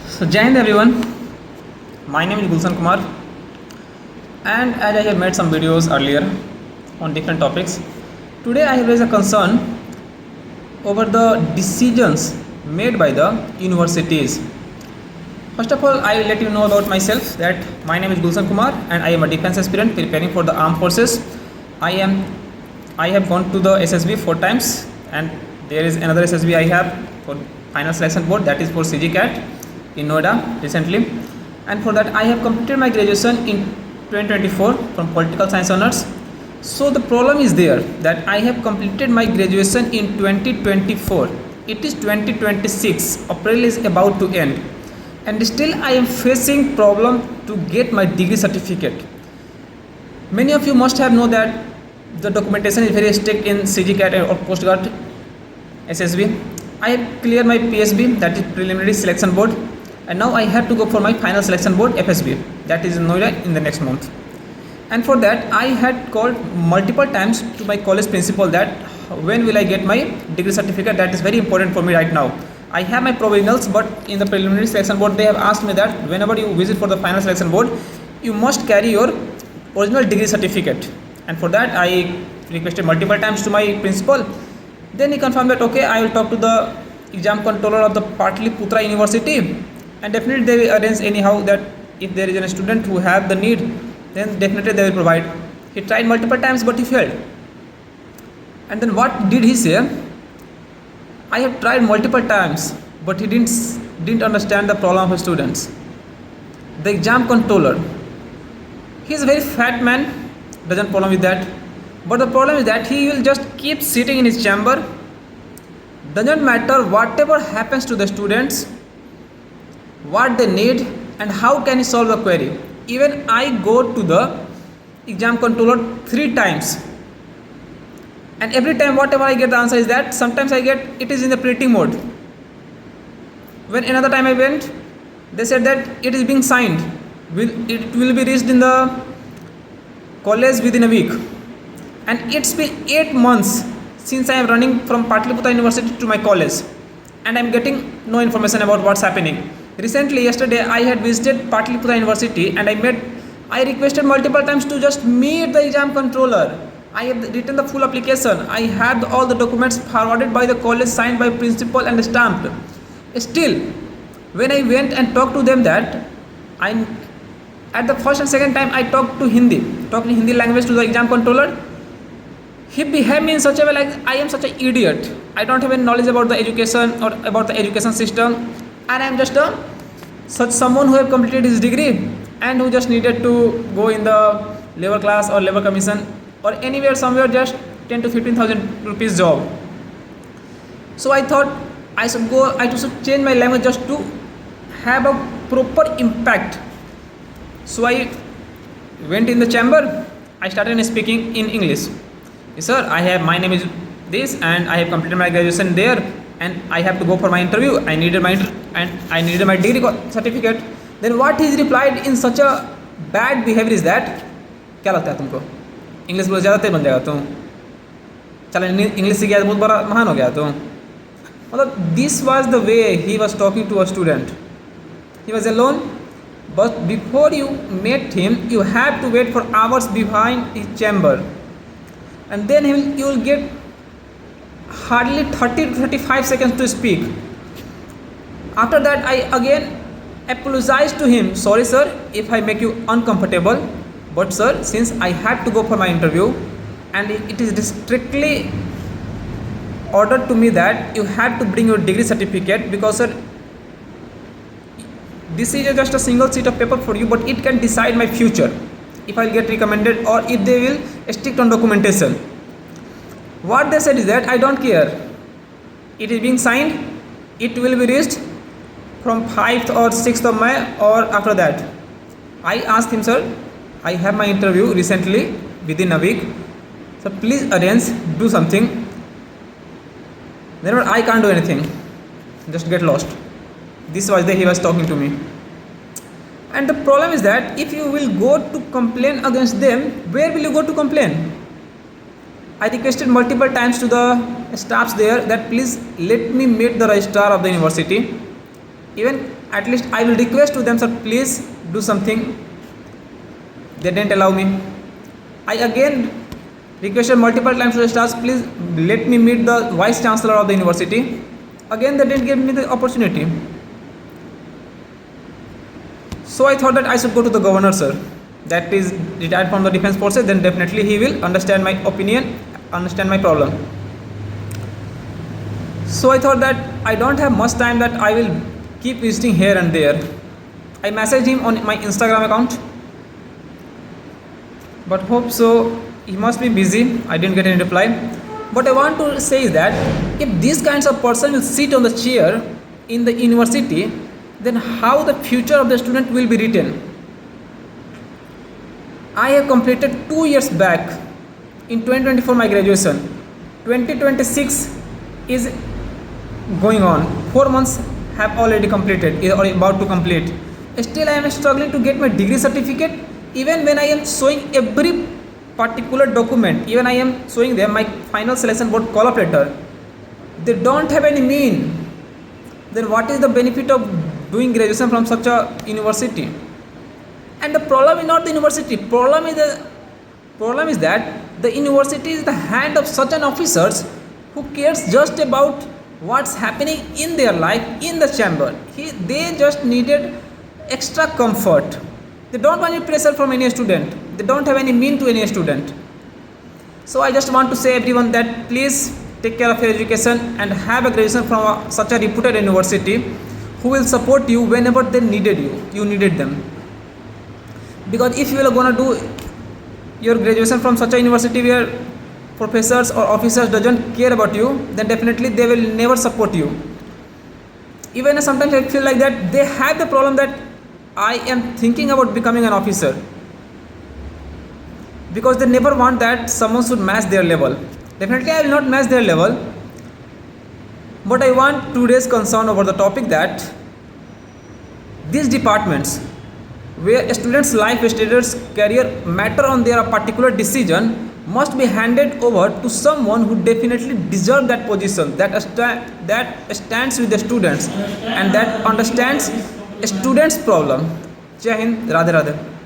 So, Jai Hind everyone. My name is Gulshan Kumar, and as I have made some videos earlier on different topics, today I have raised a concern over the decisions made by the universities. First of all, I will let you know about myself that my name is Gulshan Kumar, and I am a defense aspirant preparing for the armed forces. I am I have gone to the SSB 4 times, and there is another SSB I have for final selection board, that is for CG CAT in Noida recently, and for that I have completed my graduation in 2024 from political science honors. So the problem is there that I have completed my graduation in 2024. It is 2026. April is about to end, and still I am facing problem to get my degree certificate. Many of you must have know that the documentation is very strict in CG CAT or Coast Guard SSB. I have cleared my PSB, that is preliminary selection board, and now I have to go for my final selection board FSB, that is in Noida in the next month. And for that I had called multiple times to my college principal that when will I get my degree certificate, that is very important for me right now. I have my provisionals, but in the preliminary selection board they have asked me that whenever you visit for the final selection board, you must carry your original degree certificate. And for that I requested multiple times to my principal. Then he confirmed that okay, I will talk to the exam controller of the Patliputra University, and definitely they will arrange anyhow that if there is a student who have the need, then definitely they will provide. He tried multiple times but he failed. And then what did he say? I have tried multiple times but he didn't understand the problem of students. The exam controller, he is a very fat man, doesn't problem with that, but the problem is that he will just keep sitting in his chamber. Doesn't matter whatever happens to the students, what they need, and how can he solve the query. Even I go to the exam controller 3 times, and every time whatever I get the answer is that sometimes I get it is in the printing mode. When another time I went, they said that it is being signed, it will be reached in the college within a week. And it's been 8 months since I am running from Patliputra University to my college, and I am getting no information about what's happening. Recently, yesterday, I had visited Patliputra University, and I requested multiple times to just meet the exam controller. I have written the full application. I had all the documents forwarded by the college, signed by principal and stamped. Still, when I went and talked to them that at the first and second time I talked in Hindi language to the exam controller, he behaved me in such a way like I am such an idiot. I don't have any knowledge about the education or about the education system, and I am just such someone who have completed his degree and who just needed to go in the labor class or labor commission or anywhere somewhere just 10 to 15,000 rupees job. So I thought I should change my language just to have a proper impact. So I went in the chamber. I started speaking in English. Sir, my name is this, and I have completed my graduation there, and I have to go for my interview. I needed my degree certificate. Then what he replied in such a bad behavior is that, क्या लगता है तुमको? English बोले ज़्यादा तेज बन जाएगा तुम? चल इंग्लिश सीख गया बहुत बड़ा महान हो गया तुम? मतलब this was the way he was talking to a student. He was alone, but before you met him, you have to wait for hours behind his chamber. And then you will get hardly 30 to 35 seconds to speak. After that I again apologized to him. Sorry sir if I make you uncomfortable, but sir, since I have to go for my interview and it is strictly ordered to me that you have to bring your degree certificate, because sir, this is just a single sheet of paper for you, but it can decide my future if I'll get recommended or if they will stick on documentation. What they said is that I don't care. It is being signed. It will be reached from 5th or 6th of May or after that. I asked him, sir, I have my interview recently within a week. So please arrange, do something. Then I can't do anything. Just get lost. This was the he was talking to me. And the problem is that if you will go to complain against them, where will you go to complain? I requested multiple times to the staffs there that please let me meet the registrar of the university. Even At least I will request to them, sir, please do something. They didn't allow me. I again requested multiple times to the stars, please let me meet the vice chancellor of the university. Again, they didn't give me the opportunity. So I thought that I should go to the governor, sir. That is retired from the defense forces, then definitely he will understand my opinion, understand my problem. So I thought that I don't have much time, that I will keep visiting here and there. I messaged him on my Instagram account, but hope so he must be busy. I didn't get any reply. What I want to say is that if these kinds of person will sit on the chair in the university, then how the future of the student will be written. I have completed 2 years back in 2024 my graduation. 2026 is going on. 4 months have already completed or about to complete. Still I am struggling to get my degree certificate. Even when I am showing every particular document, even I am showing them my final selection board call up letter, they don't have any mean. Then what is the benefit of doing graduation from such a university? And the problem is not the university. Problem is that the university is the hand of such an officers who cares just about what's happening in their life in the chamber. They just needed extra comfort. They don't want any pressure from any student. They don't have any mean to any student. So I just want to say everyone that please take care of your education and have a graduation from such a reputed university who will support you whenever they needed you needed them. Because if you are going to do your graduation from such a university where professors or officers doesn't care about you, then definitely they will never support you. Even sometimes I feel like that they have the problem that I am thinking about becoming an officer, because they never want that someone should match their level. Definitely I will not match their level, but I want to raise concern over the topic that these departments where a student's life status, career matter on their particular decision must be handed over to someone who definitely deserves that position, that stands with the students and that understands students' problem. Jai Hind, Radhe Radhe.